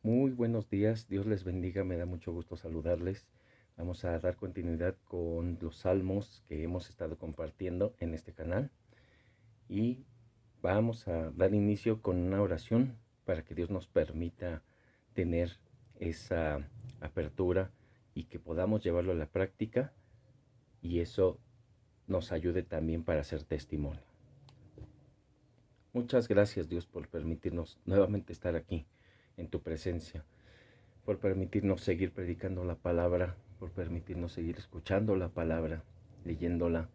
Muy buenos días, Dios les bendiga, me da mucho gusto saludarles. Vamos a dar continuidad con los salmos que hemos estado compartiendo en este canal y vamos a dar inicio con una oración para que Dios nos permita tener esa apertura y que podamos llevarlo a la práctica y eso nos ayude también para hacer testimonio. Muchas gracias, Dios, por permitirnos nuevamente estar aquí en tu presencia, por permitirnos seguir predicando la palabra, por permitirnos seguir escuchando la palabra, leyéndola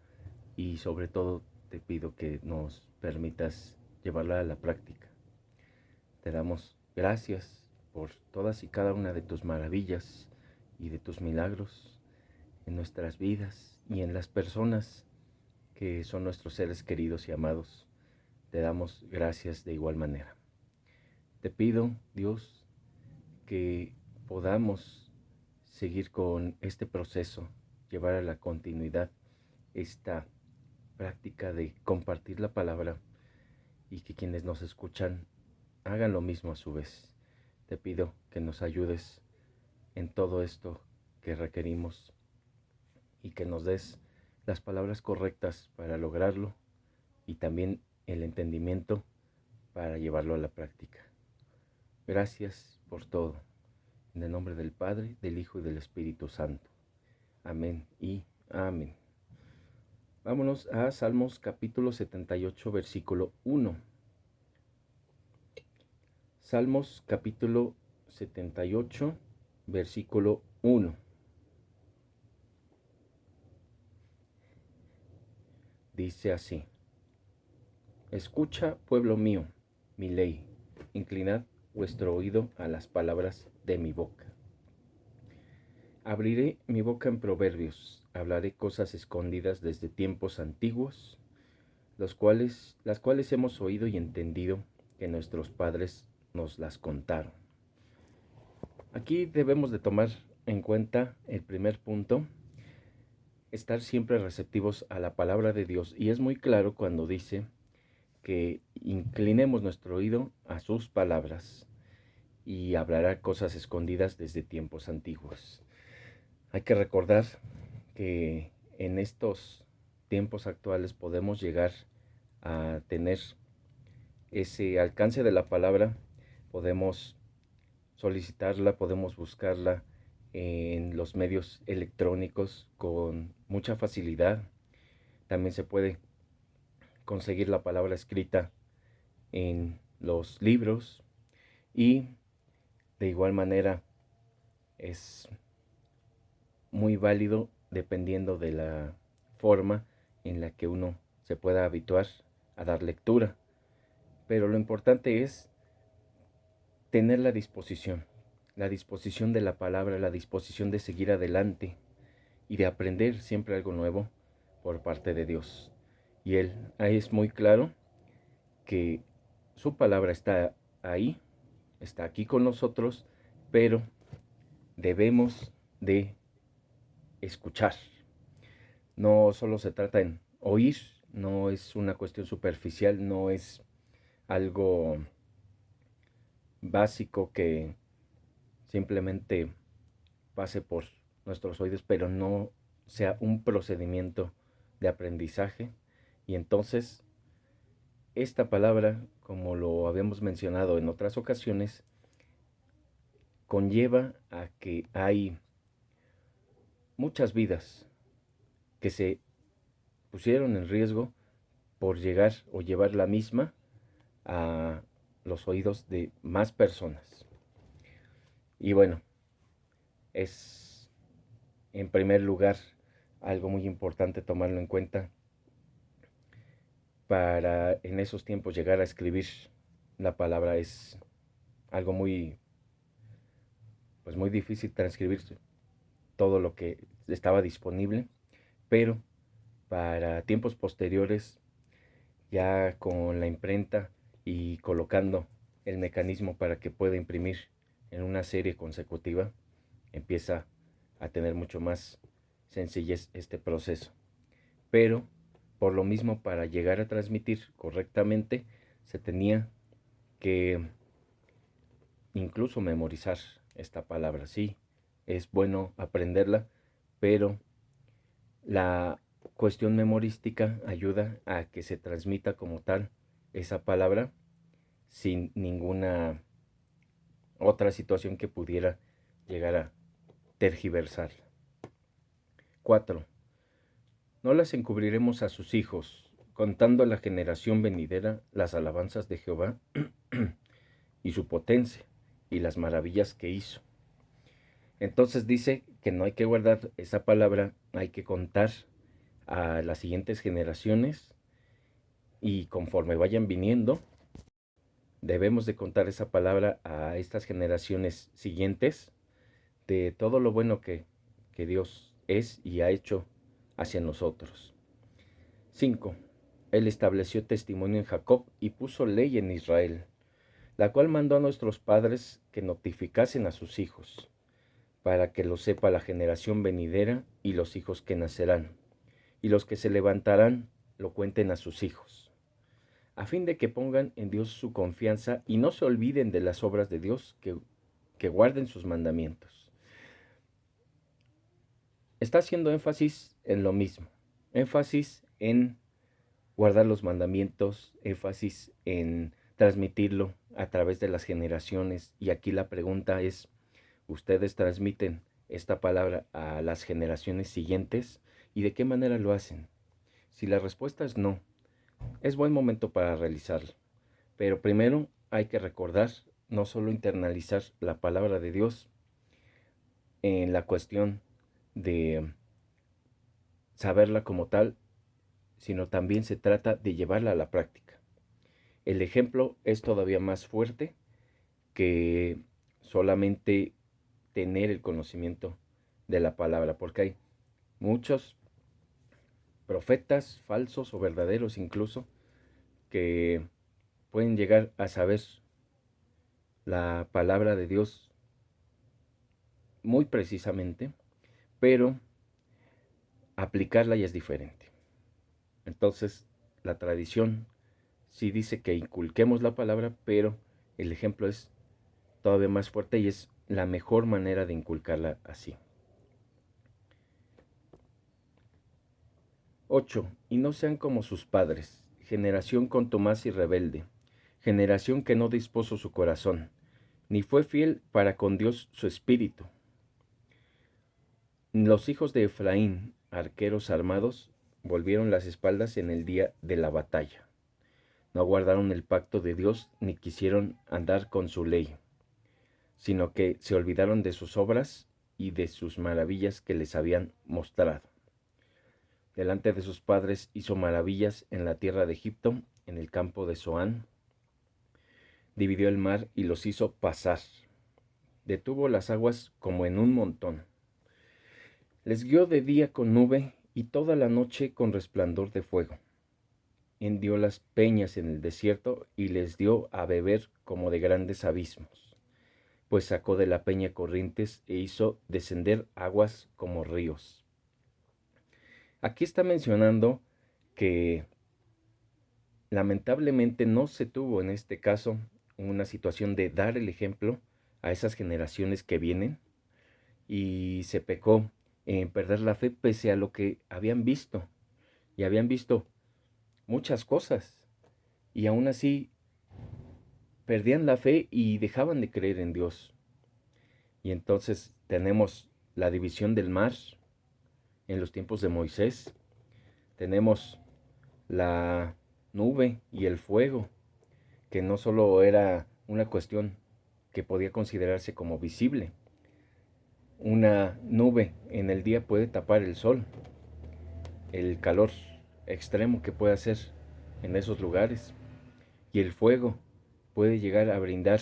y sobre todo te pido que nos permitas llevarla a la práctica. Te damos gracias por todas y cada una de tus maravillas y de tus milagros en nuestras vidas y en las personas que son nuestros seres queridos y amados. Te damos gracias de igual manera. Te pido, Dios, que podamos seguir con este proceso, llevar a la continuidad esta práctica de compartir la palabra y que quienes nos escuchan hagan lo mismo a su vez. Te pido que nos ayudes en todo esto que requerimos y que nos des las palabras correctas para lograrlo y también el entendimiento para llevarlo a la práctica. Gracias por todo. En el nombre del Padre, del Hijo y del Espíritu Santo. Amén y amén. Vámonos a Salmos capítulo 78, versículo 1. Salmos capítulo 78, versículo 1. Dice así: Escucha, pueblo mío, mi ley, inclinad vuestro oído a las palabras de mi boca. Abriré mi boca en proverbios, hablaré cosas escondidas desde tiempos antiguos, las cuales hemos oído y entendido que nuestros padres nos las contaron. Aquí debemos de tomar en cuenta el primer punto, estar siempre receptivos a la palabra de Dios, y es muy claro cuando dice que inclinemos nuestro oído a sus palabras y hablará cosas escondidas desde tiempos antiguos. Hay que recordar que en estos tiempos actuales podemos llegar a tener ese alcance de la palabra, podemos solicitarla, podemos buscarla en los medios electrónicos con mucha facilidad. También se puede conseguir la palabra escrita en los libros y de igual manera es muy válido dependiendo de la forma en la que uno se pueda habituar a dar lectura. Pero lo importante es tener la disposición de la palabra, la disposición de seguir adelante y de aprender siempre algo nuevo por parte de Dios. Y Él ahí es muy claro que su palabra está ahí, está aquí con nosotros, pero debemos de escuchar. No solo se trata en oír, no es una cuestión superficial, no es algo básico que simplemente pase por nuestros oídos, pero no sea un procedimiento de aprendizaje. Y entonces, esta palabra, como lo habíamos mencionado en otras ocasiones, conlleva a que hay muchas vidas que se pusieron en riesgo por llegar o llevar la misma a los oídos de más personas. Y bueno, es en primer lugar algo muy importante tomarlo en cuenta para en esos tiempos llegar a escribir la palabra. Es algo muy difícil transcribir todo lo que estaba disponible, pero para tiempos posteriores, ya con la imprenta y colocando el mecanismo para que pueda imprimir en una serie consecutiva, empieza a tener mucho más sencillez este proceso. Pero por lo mismo, para llegar a transmitir correctamente, se tenía que incluso memorizar esta palabra. Sí, es bueno aprenderla, pero la cuestión memorística ayuda a que se transmita como tal esa palabra sin ninguna otra situación que pudiera llegar a tergiversar. 4. No las encubriremos a sus hijos, contando a la generación venidera las alabanzas de Jehová y su potencia y las maravillas que hizo. Entonces dice que no hay que guardar esa palabra, hay que contar a las siguientes generaciones y conforme vayan viniendo, debemos de contar esa palabra a estas generaciones siguientes de todo lo bueno que Dios es y ha hecho hacia nosotros. 5. Él estableció testimonio en Jacob y puso ley en Israel, la cual mandó a nuestros padres que notificasen a sus hijos, para que lo sepa la generación venidera y los hijos que nacerán, y los que se levantarán lo cuenten a sus hijos, a fin de que pongan en Dios su confianza y no se olviden de las obras de Dios, que guarden sus mandamientos. Está haciendo énfasis en lo mismo, énfasis en guardar los mandamientos, énfasis en transmitirlo a través de las generaciones. Y aquí la pregunta es, ¿ustedes transmiten esta palabra a las generaciones siguientes? ¿Y de qué manera lo hacen? Si la respuesta es no, es buen momento para realizarlo. Pero primero hay que recordar, no solo internalizar la palabra de Dios en la cuestión de saberla como tal, sino también se trata de llevarla a la práctica. El ejemplo es todavía más fuerte que solamente tener el conocimiento de la palabra, porque hay muchos profetas falsos o verdaderos incluso que pueden llegar a saber la palabra de Dios muy precisamente, pero aplicarla ya es diferente. Entonces, la tradición sí dice que inculquemos la palabra, pero el ejemplo es todavía más fuerte y es la mejor manera de inculcarla así. 8. Y no sean como sus padres, generación contumaz y rebelde, generación que no dispuso su corazón, ni fue fiel para con Dios su espíritu. Los hijos de Efraín, arqueros armados, volvieron las espaldas en el día de la batalla. No guardaron el pacto de Dios ni quisieron andar con su ley, sino que se olvidaron de sus obras y de sus maravillas que les habían mostrado. Delante de sus padres hizo maravillas en la tierra de Egipto, en el campo de Zoán. Dividió el mar y los hizo pasar. Detuvo las aguas como en un montón. Les guió de día con nube y toda la noche con resplandor de fuego. Hendió las peñas en el desierto y les dio a beber como de grandes abismos, pues sacó de la peña corrientes e hizo descender aguas como ríos. Aquí está mencionando que lamentablemente no se tuvo en este caso una situación de dar el ejemplo a esas generaciones que vienen y se pecó en perder la fe pese a lo que habían visto y habían visto muchas cosas y aún así perdían la fe y dejaban de creer en Dios. Y entonces tenemos la división del mar en los tiempos de Moisés, tenemos la nube y el fuego, que no solo era una cuestión que podía considerarse como visible. Una nube en el día puede tapar el sol, el calor extremo que puede hacer en esos lugares, y el fuego puede llegar a brindar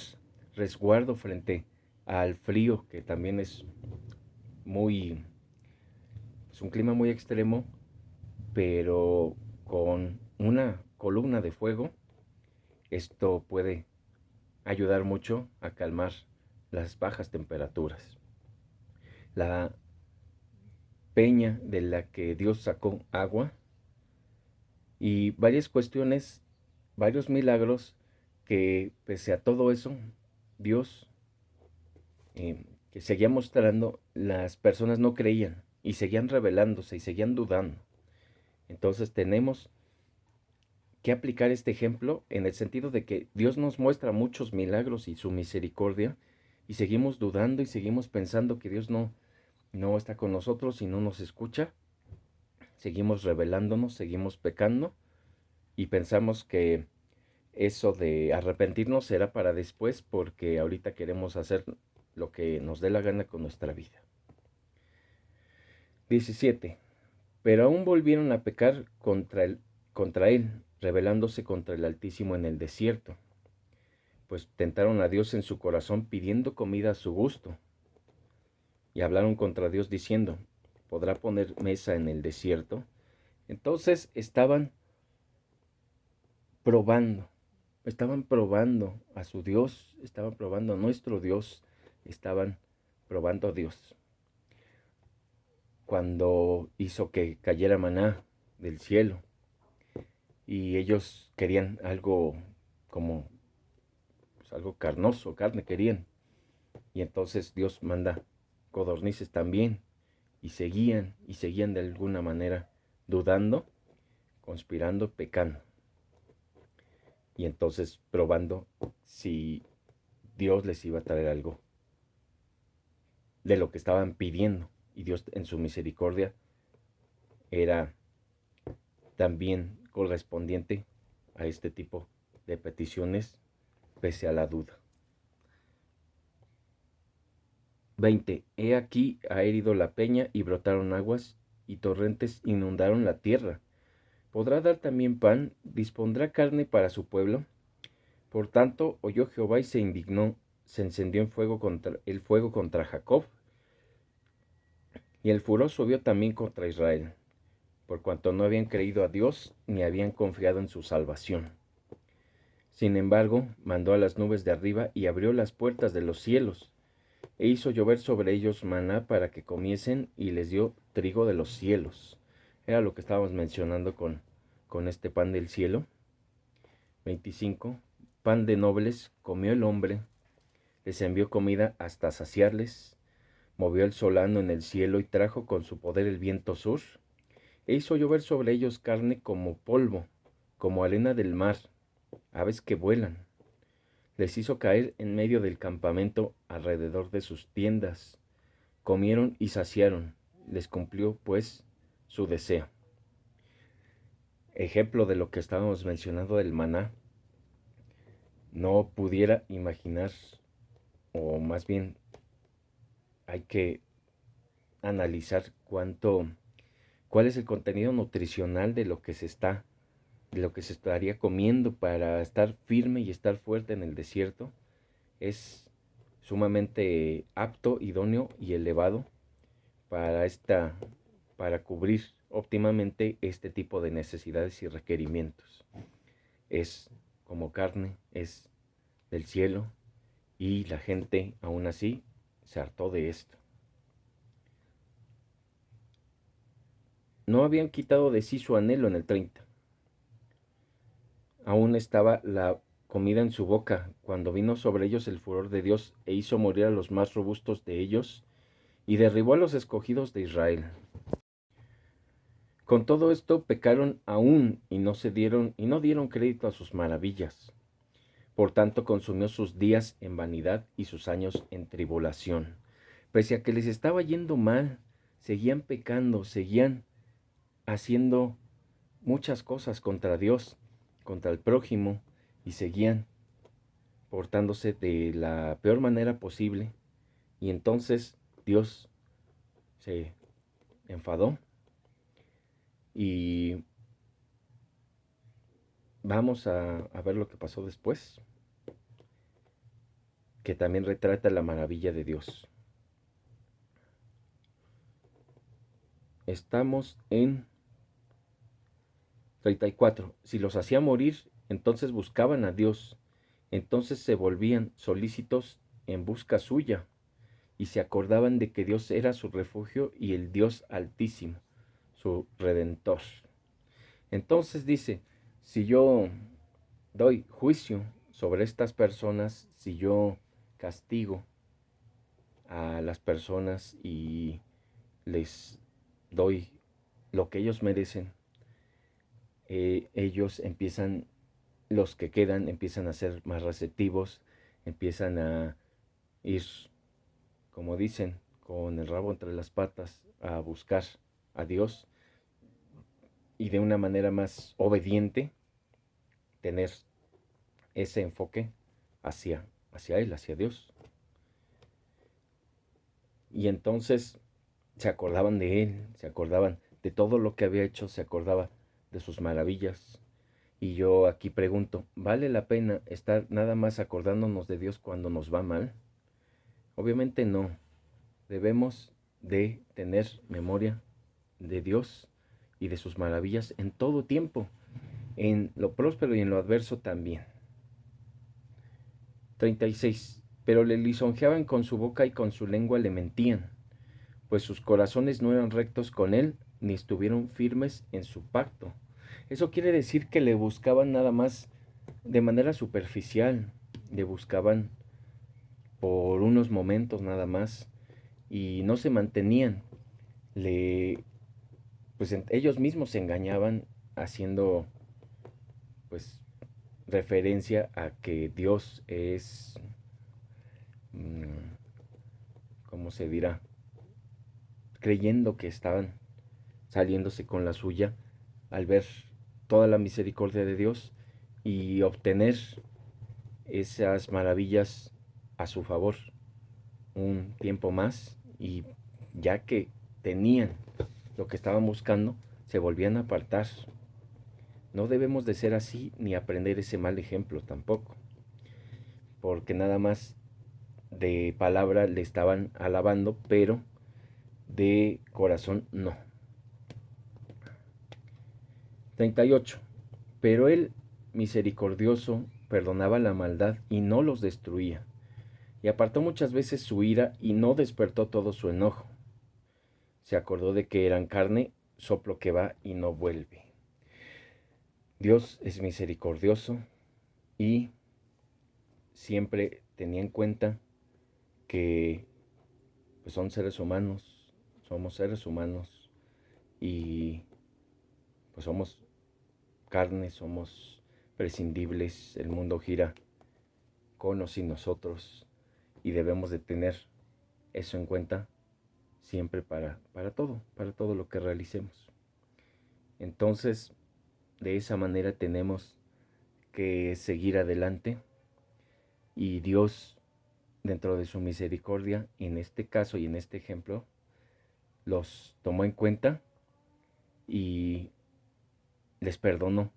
resguardo frente al frío, que también es un clima muy extremo, pero con una columna de fuego, esto puede ayudar mucho a calmar las bajas temperaturas. La peña de la que Dios sacó agua y varias cuestiones, varios milagros que pese a todo eso, Dios que seguía mostrando, las personas no creían y seguían rebelándose y seguían dudando. Entonces tenemos que aplicar este ejemplo en el sentido de que Dios nos muestra muchos milagros y su misericordia y seguimos dudando y seguimos pensando que Dios no está con nosotros y no nos escucha. Seguimos rebelándonos, seguimos pecando y pensamos que eso de arrepentirnos será para después porque ahorita queremos hacer lo que nos dé la gana con nuestra vida. 17. Pero aún volvieron a pecar contra él, rebelándose contra el Altísimo en el desierto, pues tentaron a Dios en su corazón pidiendo comida a su gusto, y hablaron contra Dios diciendo, ¿podrá poner mesa en el desierto? Entonces estaban probando a su Dios, estaban probando a nuestro Dios, estaban probando a Dios. Cuando hizo que cayera maná del cielo, y ellos querían algo como pues, algo carnoso, carne querían. Y entonces Dios manda codornices también. Y seguían de alguna manera dudando, conspirando, pecando. Y entonces probando si Dios les iba a traer algo de lo que estaban pidiendo. Y Dios en su misericordia era también correspondiente a este tipo de peticiones pese a la duda. 20. He aquí ha herido la peña y brotaron aguas y torrentes inundaron la tierra. ¿Podrá dar también pan? ¿Dispondrá carne para su pueblo? Por tanto oyó Jehová y se indignó, se encendió el fuego contra Jacob, y el furor subió también contra Israel, por cuanto no habían creído a Dios ni habían confiado en su salvación. Sin embargo, mandó a las nubes de arriba y abrió las puertas de los cielos, e hizo llover sobre ellos maná para que comiesen, y les dio trigo de los cielos. Era lo que estábamos mencionando con este pan del cielo. 25. Pan de nobles comió el hombre, les envió comida hasta saciarles, movió el solano en el cielo y trajo con su poder el viento sur, e hizo llover sobre ellos carne como polvo, como arena del mar, aves que vuelan. Les hizo caer en medio del campamento alrededor de sus tiendas. Comieron y saciaron, les cumplió pues su deseo. Ejemplo de lo que estábamos mencionando del maná. No pudiera imaginar, o más bien hay que analizar cuál es el contenido nutricional de lo que de lo que se estaría comiendo para estar firme y estar fuerte en el desierto. Es sumamente apto, idóneo y elevado para cubrir óptimamente este tipo de necesidades y requerimientos. Es como carne, es del cielo, y la gente aún así se hartó de esto. No habían quitado de sí su anhelo en el 30. Aún estaba la comida en su boca, cuando vino sobre ellos el furor de Dios, e hizo morir a los más robustos de ellos, y derribó a los escogidos de Israel. Con todo esto pecaron aún, y no dieron crédito a sus maravillas. Por tanto consumió sus días en vanidad y sus años en tribulación. Pese a que les estaba yendo mal, seguían pecando, seguían haciendo muchas cosas contra Dios, contra el prójimo, y seguían portándose de la peor manera posible. Y entonces Dios se enfadó, y vamos a ver lo que pasó después, que también retrata la maravilla de Dios. Estamos en 34. Si los hacía morir, entonces buscaban a Dios, entonces se volvían solícitos en busca suya, y se acordaban de que Dios era su refugio y el Dios altísimo, su redentor. Entonces dice, si yo doy juicio sobre estas personas, si yo castigo a las personas y les doy lo que ellos merecen, ellos empiezan, los que quedan, empiezan a ser más receptivos, empiezan a ir, como dicen, con el rabo entre las patas, a buscar a Dios y de una manera más obediente tener ese enfoque hacia Él, hacia Dios. Y entonces se acordaban de Él, se acordaban de todo lo que había hecho, se acordaba de sus maravillas. Y yo aquí pregunto, ¿vale la pena estar nada más acordándonos de Dios cuando nos va mal? Obviamente no. Debemos de tener memoria de Dios y de sus maravillas en todo tiempo, en lo próspero y en lo adverso también. 36. Pero le lisonjeaban con su boca y con su lengua le mentían, pues sus corazones no eran rectos con él, ni estuvieron firmes en su pacto. Eso quiere decir que le buscaban nada más de manera superficial, le buscaban por unos momentos nada más y no se mantenían. Le, pues ellos mismos se engañaban haciendo pues referencia a que Dios es, ¿cómo se dirá? Creyendo que estaban saliéndose con la suya al ver toda la misericordia de Dios y obtener esas maravillas a su favor un tiempo más, y ya que tenían lo que estaban buscando, se volvían a apartar. No debemos de ser así ni aprender ese mal ejemplo tampoco, porque nada más de palabra le estaban alabando, pero de corazón no. 38. Pero él, misericordioso, perdonaba la maldad y no los destruía, y apartó muchas veces su ira y no despertó todo su enojo. Se acordó de que eran carne, soplo que va y no vuelve. Dios es misericordioso y siempre tenía en cuenta que pues, son seres humanos, somos seres humanos y pues somos carne, somos prescindibles, el mundo gira con o sin nosotros y debemos de tener eso en cuenta siempre para todo lo que realicemos. Entonces, de esa manera tenemos que seguir adelante y Dios, dentro de su misericordia, en este caso y en este ejemplo, los tomó en cuenta y les perdonó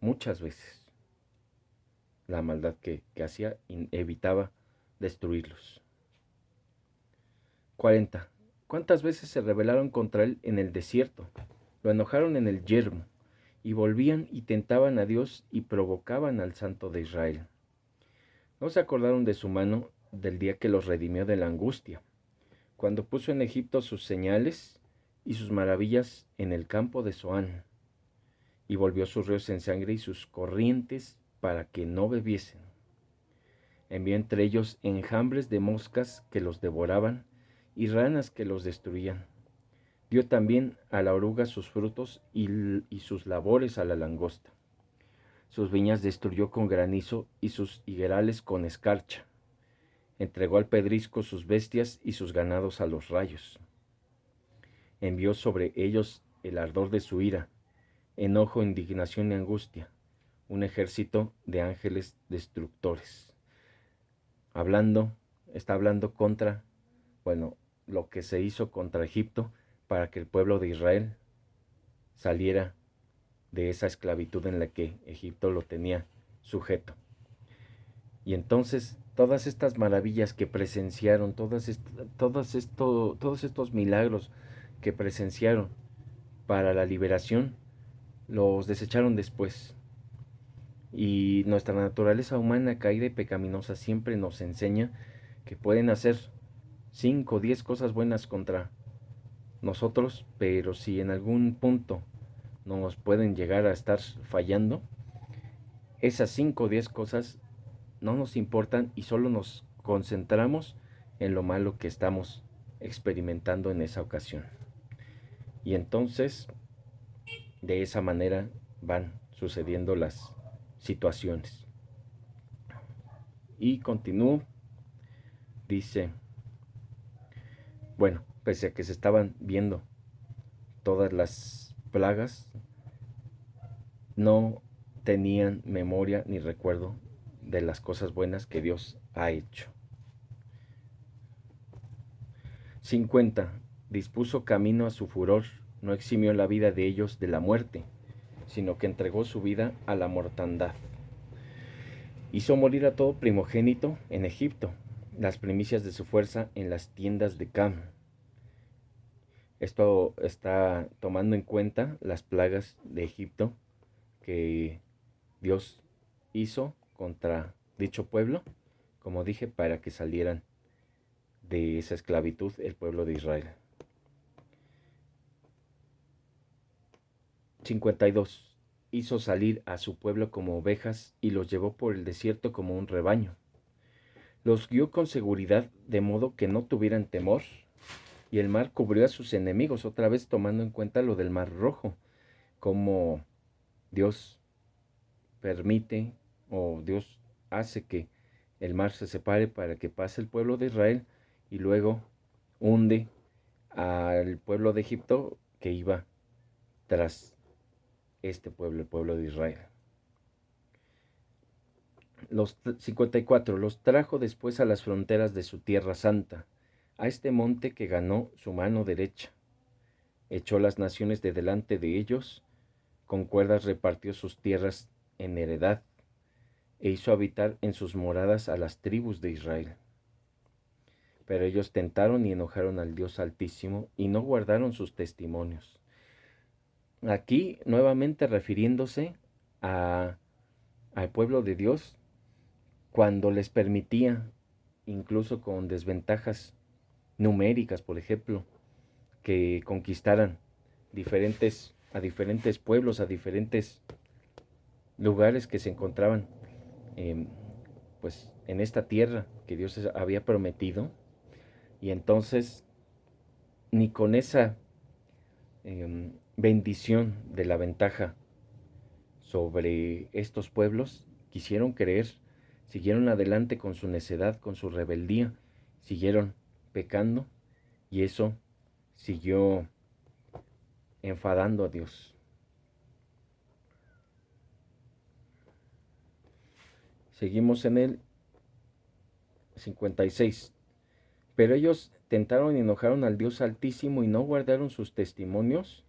muchas veces la maldad que hacía y evitaba destruirlos. 40. ¿Cuántas veces se rebelaron contra él en el desierto? Lo enojaron en el yermo, y volvían y tentaban a Dios y provocaban al Santo de Israel. No se acordaron de su mano del día que los redimió de la angustia, cuando puso en Egipto sus señales y sus maravillas en el campo de Zoán, y volvió sus ríos en sangre y sus corrientes para que no bebiesen. Envió entre ellos enjambres de moscas que los devoraban y ranas que los destruían. Dio también a la oruga sus frutos y sus labores a la langosta. Sus viñas destruyó con granizo y sus higuerales con escarcha. Entregó al pedrisco sus bestias y sus ganados a los rayos. Envió sobre ellos el ardor de su ira, enojo, indignación y angustia, un ejército de ángeles destructores. Está hablando contra, lo que se hizo contra Egipto para que el pueblo de Israel saliera de esa esclavitud en la que Egipto lo tenía sujeto. Y entonces todas estas maravillas que presenciaron, todos estos milagros que presenciaron para la liberación, los desecharon después. Y nuestra naturaleza humana caída y pecaminosa siempre nos enseña que pueden hacer 5 o 10 cosas buenas contra nosotros, pero si en algún punto nos pueden llegar a estar fallando, esas 5 o 10 cosas no nos importan y solo nos concentramos en lo malo que estamos experimentando en esa ocasión. Y entonces, de esa manera van sucediendo las situaciones. Y continúo, dice, bueno, pese a que se estaban viendo todas las plagas, no tenían memoria ni recuerdo de las cosas buenas que Dios ha hecho. 50. Dispuso camino a su furor, no eximió la vida de ellos de la muerte, sino que entregó su vida a la mortandad. Hizo morir a todo primogénito en Egipto, las primicias de su fuerza en las tiendas de Cam. Esto está tomando en cuenta las plagas de Egipto que Dios hizo contra dicho pueblo, como dije, para que salieran de esa esclavitud el pueblo de Israel. 52. Hizo salir a su pueblo como ovejas y los llevó por el desierto como un rebaño. Los guió con seguridad de modo que no tuvieran temor, y el mar cubrió a sus enemigos, otra vez tomando en cuenta lo del Mar Rojo, como Dios permite o Dios hace que el mar se separe para que pase el pueblo de Israel y luego hunde al pueblo de Egipto que iba tras este pueblo, el pueblo de Israel. Los 54. Los trajo después a las fronteras de su tierra santa, a este monte que ganó su mano derecha. Echó las naciones de delante de ellos, con cuerdas repartió sus tierras en heredad, e hizo habitar en sus moradas a las tribus de Israel. Pero ellos tentaron y enojaron al Dios Altísimo, y no guardaron sus testimonios. Aquí, nuevamente refiriéndose al pueblo de Dios, cuando les permitía, incluso con desventajas numéricas, por ejemplo, que conquistaran a diferentes pueblos, a diferentes lugares que se encontraban pues en esta tierra que Dios había prometido, y entonces ni con esa bendición de la ventaja sobre estos pueblos quisieron creer, siguieron adelante con su necedad, con su rebeldía, siguieron pecando, y eso siguió enfadando a Dios. Seguimos en el 56. Pero ellos tentaron y enojaron al Dios Altísimo y no guardaron sus testimonios,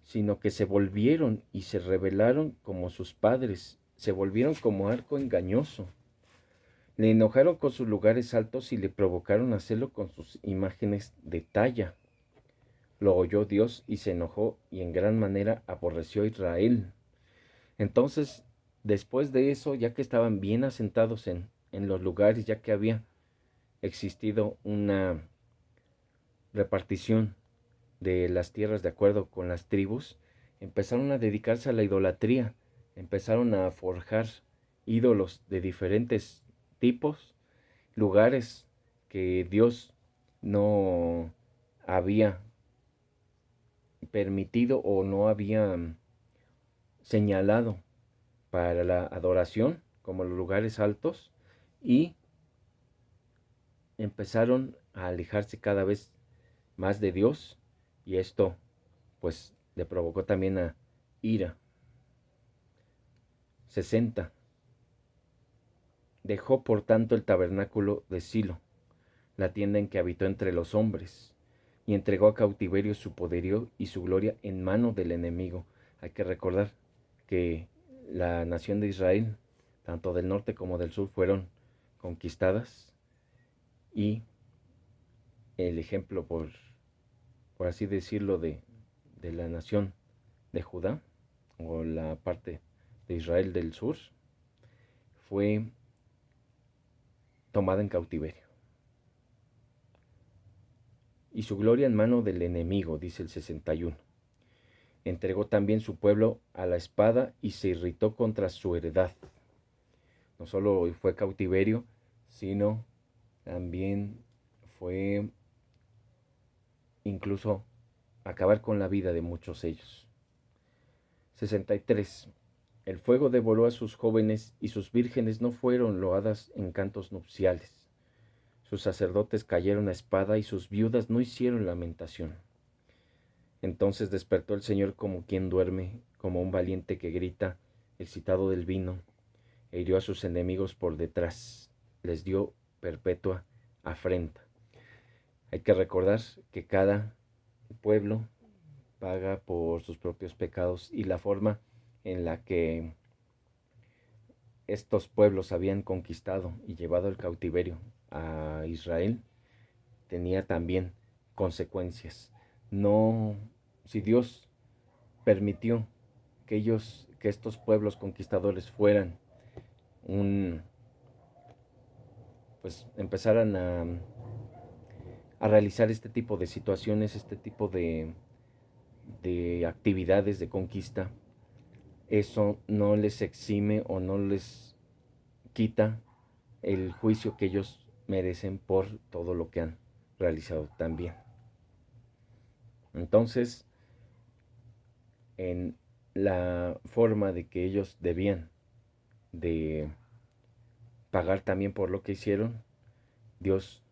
sino que se volvieron y se rebelaron como sus padres, se volvieron como arco engañoso. Le enojaron con sus lugares altos y le provocaron hacerlo con sus imágenes de talla. Lo oyó Dios y se enojó, y en gran manera aborreció a Israel. Entonces, después de eso, ya que estaban bien asentados en los lugares, ya que había existido una repartición de las tierras de acuerdo con las tribus, empezaron a dedicarse a la idolatría, empezaron a forjar ídolos de diferentes tipos, lugares que Dios no había permitido o no había señalado para la adoración, como los lugares altos, y empezaron a alejarse cada vez más de Dios, y esto pues le provocó también a ira. 60. Dejó por tanto el tabernáculo de Silo, la tienda en que habitó entre los hombres, y entregó a cautiverio su poderío y su gloria en mano del enemigo. Hay que recordar que la nación de Israel, tanto del norte como del sur, fueron conquistadas, y el ejemplo, por así decirlo, de la nación de Judá, o la parte de Israel del sur, fue tomada en cautiverio. Y su gloria en mano del enemigo, dice el 61. Entregó también su pueblo a la espada y se irritó contra su heredad. No solo fue cautiverio, sino también fue incluso acabar con la vida de muchos ellos. 63. El fuego devoró a sus jóvenes y sus vírgenes no fueron loadas en cantos nupciales. Sus sacerdotes cayeron a espada y sus viudas no hicieron lamentación. Entonces despertó el Señor como quien duerme, como un valiente que grita, excitado del vino, e hirió a sus enemigos por detrás, les dio perpetua afrenta. Hay que recordar que cada pueblo paga por sus propios pecados y la forma en la que estos pueblos habían conquistado y llevado el cautiverio a Israel tenía también consecuencias. No, si Dios permitió que estos pueblos conquistadores pues empezaran a realizar este tipo de situaciones, este tipo de actividades de conquista, eso no les exime o no les quita el juicio que ellos merecen por todo lo que han realizado también. Entonces, en la forma de que ellos debían de pagar también por lo que hicieron, Dios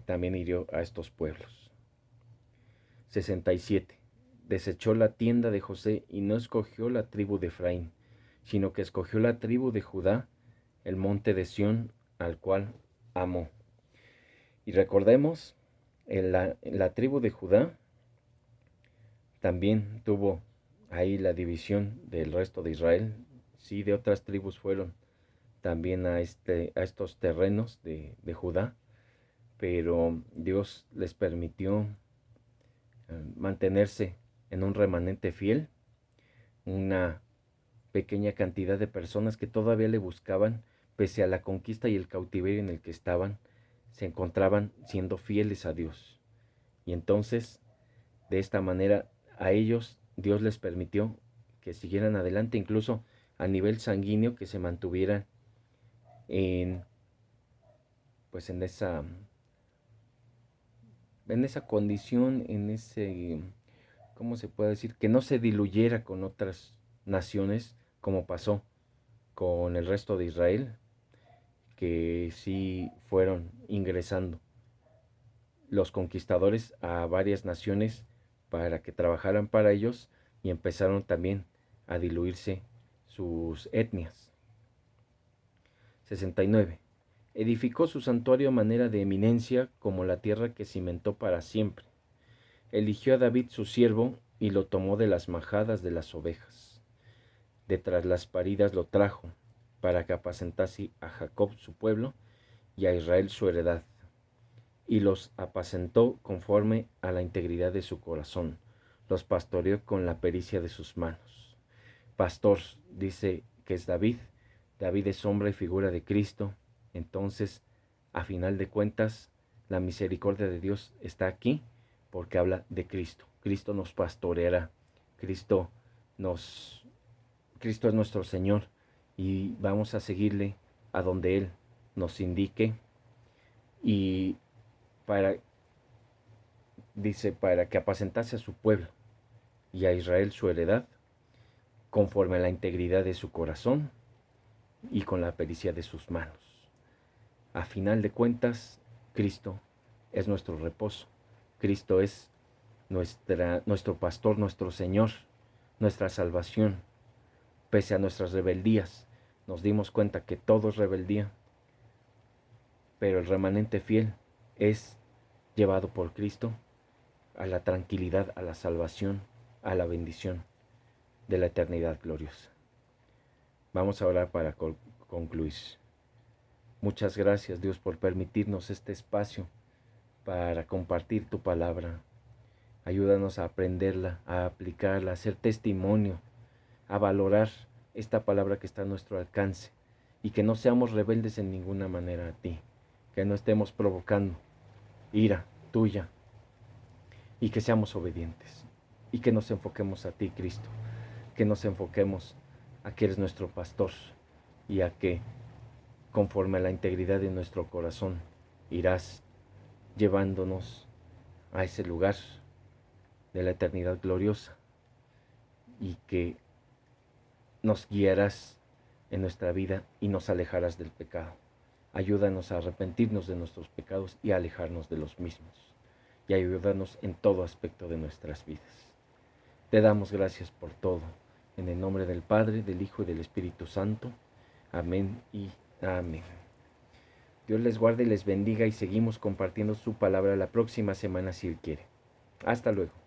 también hirió a estos pueblos. 67. Desechó la tienda de José y no escogió la tribu de Efraín, sino que escogió la tribu de Judá, el monte de Sión, al cual amó. Y recordemos, la tribu de Judá también tuvo ahí la división del resto de Israel. Sí, de otras tribus fueron también a estos terrenos de Judá, pero Dios les permitió mantenerse en un remanente fiel, una pequeña cantidad de personas que todavía le buscaban, pese a la conquista y el cautiverio en el que estaban, se encontraban siendo fieles a Dios. Y entonces, de esta manera, a ellos Dios les permitió que siguieran adelante, incluso a nivel sanguíneo, que se mantuvieran en, pues en esa condición, en ese, ¿cómo se puede decir? Que no se diluyera con otras naciones, como pasó con el resto de Israel, que sí fueron ingresando los conquistadores a varias naciones para que trabajaran para ellos y empezaron también a diluirse sus etnias. 69. Edificó su santuario a manera de eminencia como la tierra que cimentó para siempre. Eligió a David su siervo y lo tomó de las majadas de las ovejas. De tras las paridas lo trajo, para que apacentase a Jacob su pueblo y a Israel su heredad. Y los apacentó conforme a la integridad de su corazón. Los pastoreó con la pericia de sus manos. Pastor, dice que es David. David es sombra y figura de Cristo. Entonces, a final de cuentas, la misericordia de Dios está aquí porque habla de Cristo. Cristo nos pastoreará. Cristo es nuestro Señor y vamos a seguirle a donde Él nos indique. Y para, dice, para que apacentase a su pueblo y a Israel su heredad, conforme a la integridad de su corazón y con la pericia de sus manos. A final de cuentas, Cristo es nuestro reposo. Cristo es nuestro pastor, nuestro Señor, nuestra salvación. Pese a nuestras rebeldías, nos dimos cuenta que todo es rebeldía, pero el remanente fiel es llevado por Cristo a la tranquilidad, a la salvación, a la bendición de la eternidad gloriosa. Vamos a orar para concluir. Muchas gracias, Dios, por permitirnos este espacio para compartir tu palabra. Ayúdanos a aprenderla, a aplicarla, a hacer testimonio, a valorar esta palabra que está a nuestro alcance y que no seamos rebeldes en ninguna manera a ti, que no estemos provocando ira tuya y que seamos obedientes y que nos enfoquemos a ti, Cristo, que nos enfoquemos a que eres nuestro pastor y a que, conforme a la integridad de nuestro corazón irás llevándonos a ese lugar de la eternidad gloriosa y que nos guiarás en nuestra vida y nos alejarás del pecado. Ayúdanos a arrepentirnos de nuestros pecados y a alejarnos de los mismos. Y ayúdanos en todo aspecto de nuestras vidas. Te damos gracias por todo. En el nombre del Padre, del Hijo y del Espíritu Santo. Amén y amén. Dios les guarde y les bendiga y seguimos compartiendo su palabra la próxima semana si Él quiere. Hasta luego.